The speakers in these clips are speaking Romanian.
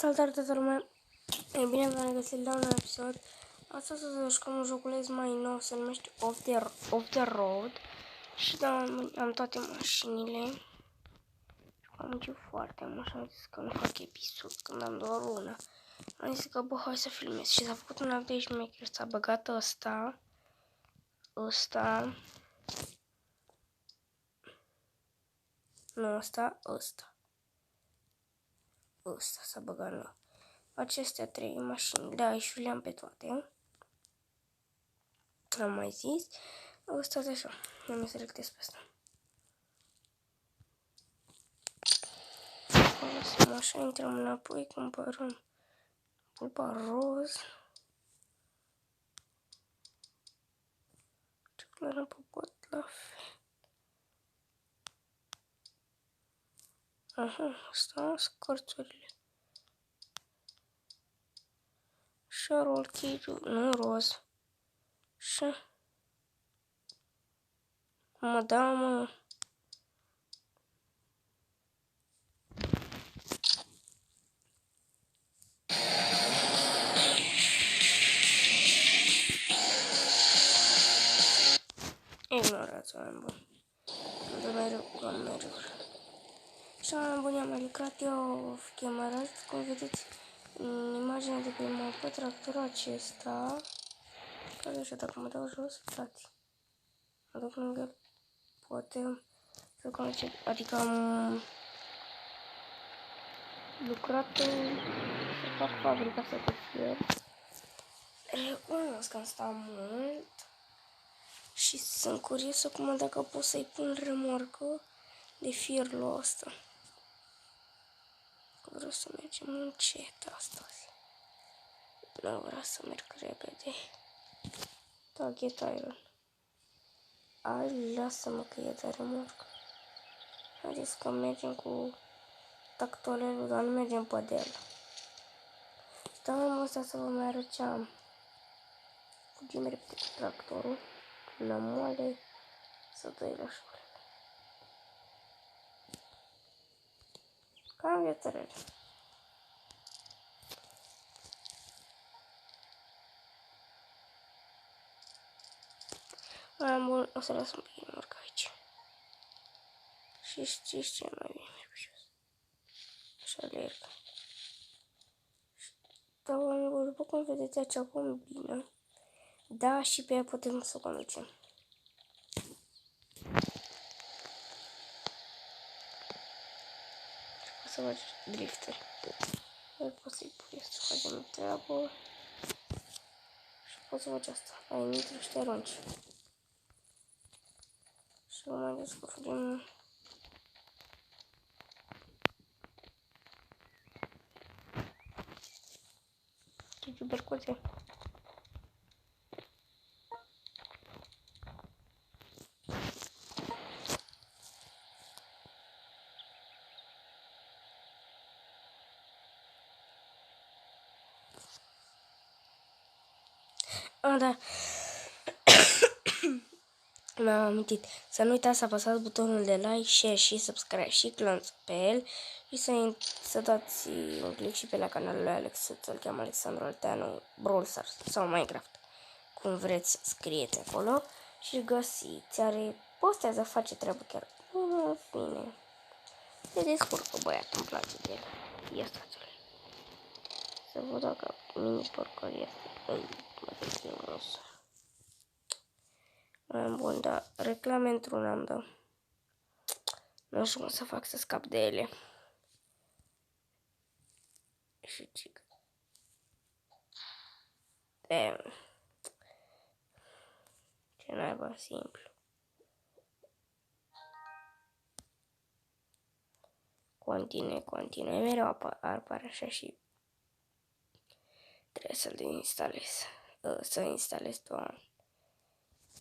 Salutare toată lumea! E bine v-am regăsit la un episod. Astăzi o să jucăm un joculeț mai nou, se numește Off the Road. Și da, am toate mașinile. Am muncit foarte mult și am zis că nu fac episod când am doar una. Am zis că bă, hai să filmez. Și s-a făcut un update șmecher, s-a băgat ăsta. Nu, ăsta s-a băgat nou. Acestea 3 mașini, da, și le-am pe toate. Am mai zis. Ăsta așa, eu să selectez pe asta. Lăsăm așa, intrăm înapoi, cumpărăm pulpa roz. Ce culoare am pupot la fel. Aha, asta scărțurile. Și roll cage, nu roz. Și mă da, mă. Ignorați, oameni buni. Am mereu. Și oameni buni, am mai lucrat eu chemarat, cum vedeți în imaginea de pe mapă, tractorul acesta. Care așa, dacă mă dau jos, stați. Mă duc lângă el, poate să conduce, adică am lucrat să fac fabrica asta de fier. Recunosc că am stat mult și sunt curios acum dacă pot să-i pun remorcă de fierul ăsta. Că vreau să mergem încet astăzi. Nu vreau să merg repede. Target iron. Ai, lasă-mă că e de remorcă. Haideți că mergem cu tractorelul, dar nu mergem pe el. Stau în ăsta să vă mai arăt ce am. Fugim repede cu tractorul. La moale să dai la școală. Cam viațărele. Am bun, o să las un pic remorcă aici. Și știți ce mai bine merg pe jos. Așa alerg. Dar oamenilor, după cum vedeți, acea combină. Da, și pe ea putem să conducem. Și pot să faci drifteri. Dar pot să-i pui să facem treabă. Și pot să faci asta. Ai nitru și te arunci. Și mai descurcăm. Ce ciupercuțe. Da. Mi-am amintit. Să nu uitați să apăsați butonul de like, share și subscribe și clanț pe el. Și să dați un click și pe la canalul lui Alex, să-l cheamă Alexandru Alteanu, Brawl Stars sau Minecraft. Cum vreți, scrieți acolo și găsiți. Postează, face treabă chiar. În fine. Se descurcă băiatul, îmi place de el. Ia stați-l. Să văd dacă mini porcărie este. Bun, dar reclame într-un am, da. Nu știu cum să fac să scap de ele. Și cică. Ce naiba simplu. Continue. Mereu apare așa și trebuie să-l instalez. Să instalez doar.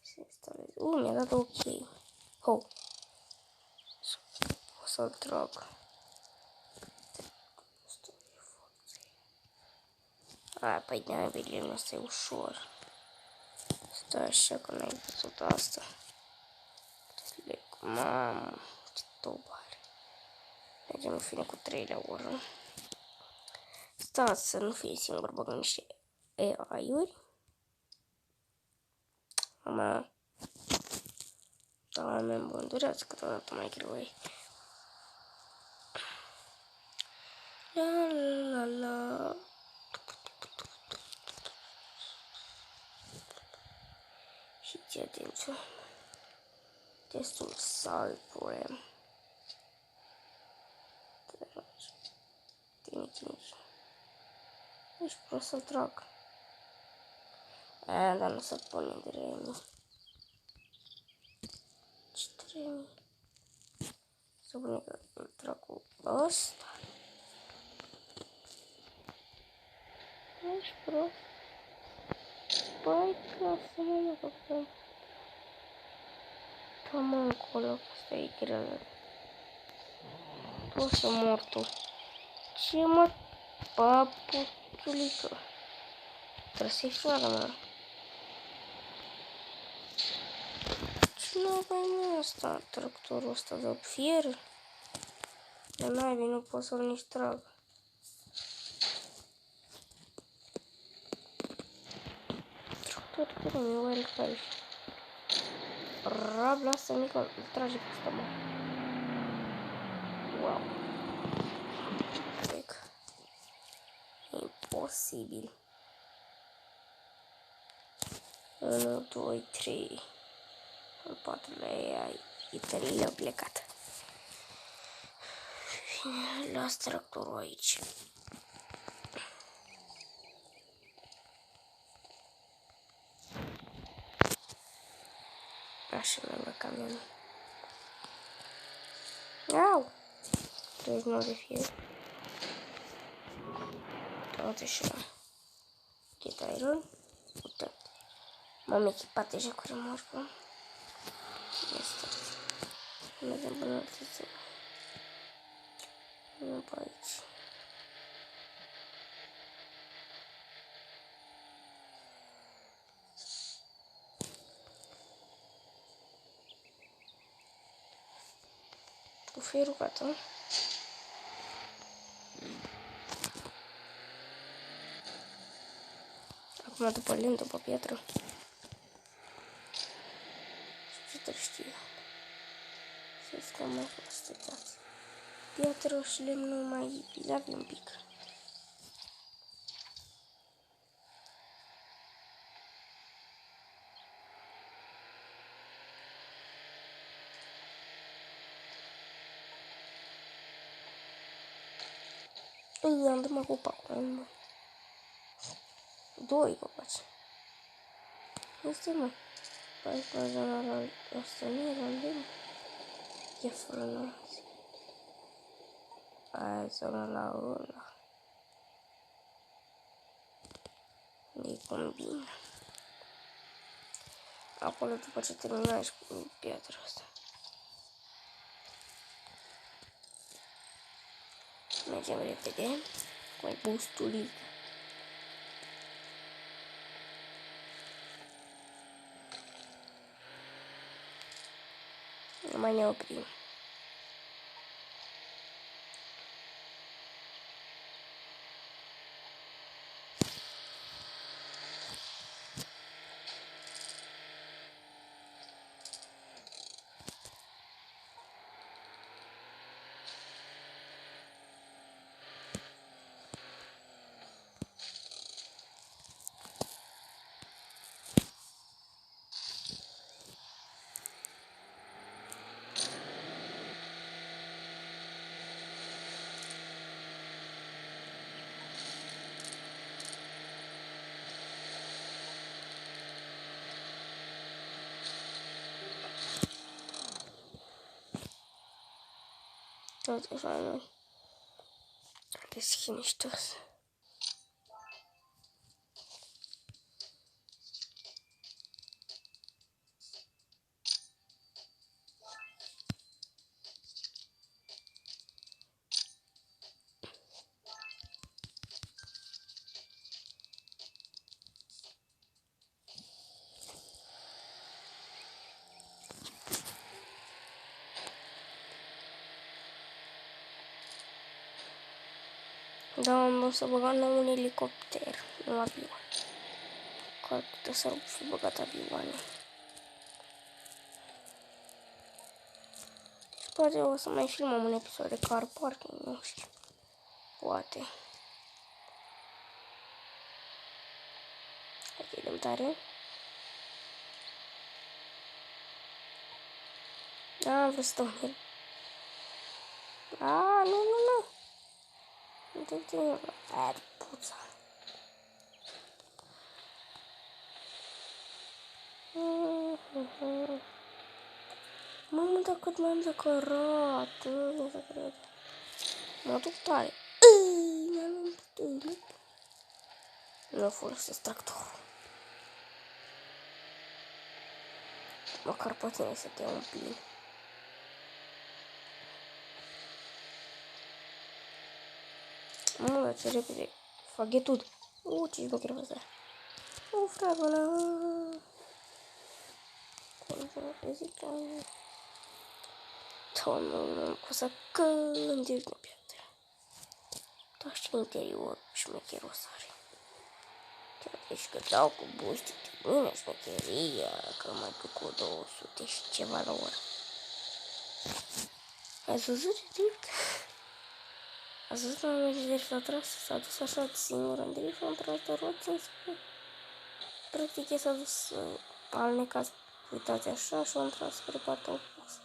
Să instalez. Mi-a dat ok. O să-l trag. Păi de-aia vedem, asta e ușor. Stai așa că n-ai văzut asta. Mamă, ce tobare. Mergem în fine cu 3 la oră. Stați să nu fie singur, băgăm niște AI-uri. Mama, doamne, bun, durează câteodată mai greu ei. La la la. Și ce atenție. Testul salpure. Tine. Ești prost să-l trag. Dar nu se pune de remi. Ce remi? Să pune că îl trag cu ăsta. Ești prost. Băi, clasă, mă, că putem. Cam încolo, că asta e greu. Poți să mor tu. Ce mă, papulică? Trebuie să-i floară, mă. Ce nu avem asta, tractorul ăsta de fier? De naibii, nu pot să-l nici trag. Tractorul de mi oare care și rabla asta mică îl trage pe asta, mă. Wow. Cred. Imposibil. 1, 2, 3. Al patrulea italiile au plecat. Las tractorul aici. Așa mi-am camionul. Au! 39 de fier. 21. Get iron. Uite. M-am echipat deja cu remorcul. Este. Mergem până la tăță. Nu pe aici. Cu fierul gata. Acum după lemn, după piatră. Ce trebuie știe? Să-ți cam mai fost uitați. Piatră și lemnul mai zavi un pic. Am dat mă copacul. 2 copaci. Este, mă. Păi, cu zona la asta nu e random. E frână. Aia e zona la ăla. Ne combină. Acolo după ce terminai și cu piatra asta. Mergem repede. Cu bustulică. Nu mai ne oprim. Tot așa noi. Deschiniștos. Da, o să băgăm la un elicopter, nu avion. Că ar putea să fi băgat avioane. Și poate o să mai filmăm un episod de car parking, nu știu. Poate. Ok, dăm tare. Da, am vrut să dăm el. A, nu. Nu te ține. Aia, puța. Mamă, dar cât m-am zăcărat. Nu se crede. Mă duc tare. Nu folosesc tractorul. Măcar pe tine să te iau un plin. Mamă, dar ce repede. Fac ghetud. Ce șmecher vă asta. Frate, ăla. Cum să zic? Doamne, o să cânt ești pe piatră. Da, și interior șmecherul ăsta are. Deci că dau cu buștii de mine șmecheria, că mă duc cu 200 și ceva la oră. Ați văzut direct? Ați văzut la mine de s-a tras, s-a dus așa singur în drift, am tras de roți înspre. Practic s-a dus alnecat, uitați așa și am tras spre partea opusă.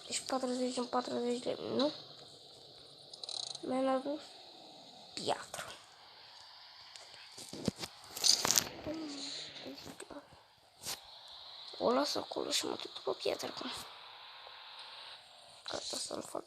Deci 40 în 40 de minute. Mi-am adus piatră. O las acolo și mă duc după piatră acum. Gata să-l fac.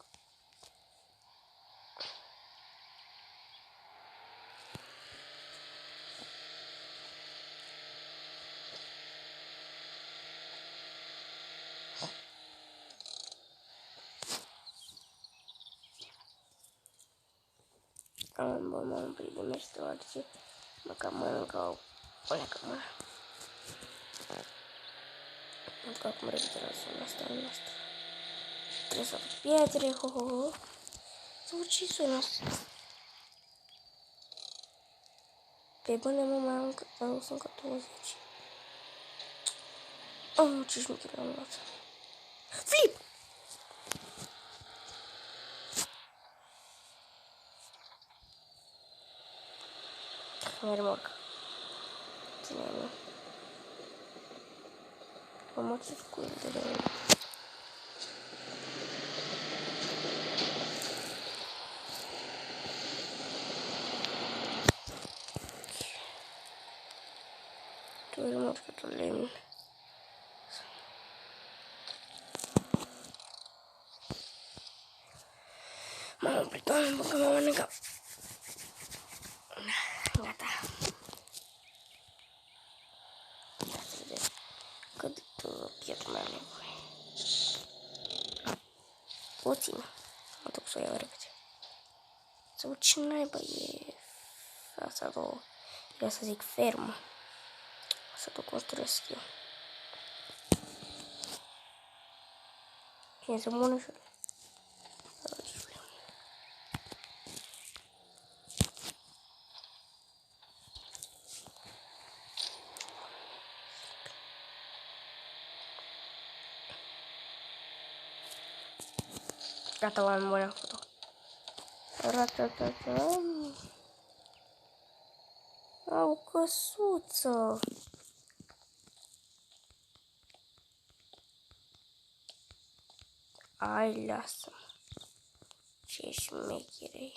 M-am oprit de mers deoarece mă cam mănâncau o leacă mână. Pentru că acum repede la zona asta al noastră. Trebuie să fac pietre, ho. Să văd ce zona asta. Pe bune mă mai am dus încă 20. Ce șmecher l-am luat. Flip! Mai remorc. Ține-mă. Am ce cu el de la tu remorc tot lemn. M-am oprit, doamne, că m-am mănâncat. Gata. Ia să vedem cât de piatră mai am nevoie. Puțin. Mă duc să o iau repede. Sau ce naiba e asta două. Ia să zic fermă. Să o construiesc eu. Cine se mână și gata, oameni buni, am făcut-o. Ratatata. Au căsuță. Ai, lasă-mă. Ce șmechere e.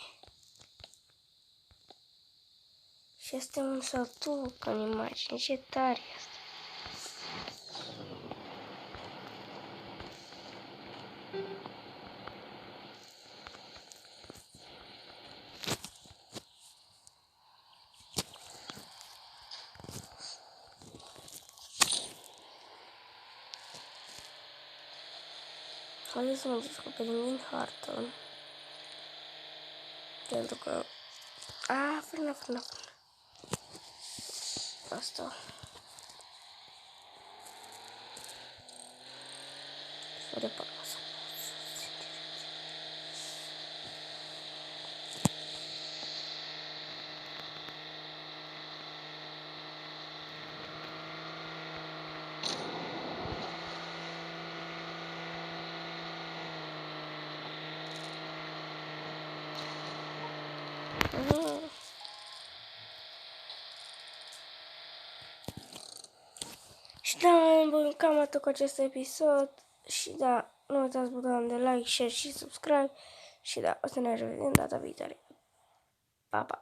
Și asta e un sătuc în imagine. Ce tare e asta. Haideți să mă descoperim din hartă. Pentru că... frână. Asta. Să repar asta. Și da, bun, cam atât cu acest episod. Și da, nu uitați butonul de like, share și subscribe. Și da, o să ne revedem data viitoare. Pa, pa!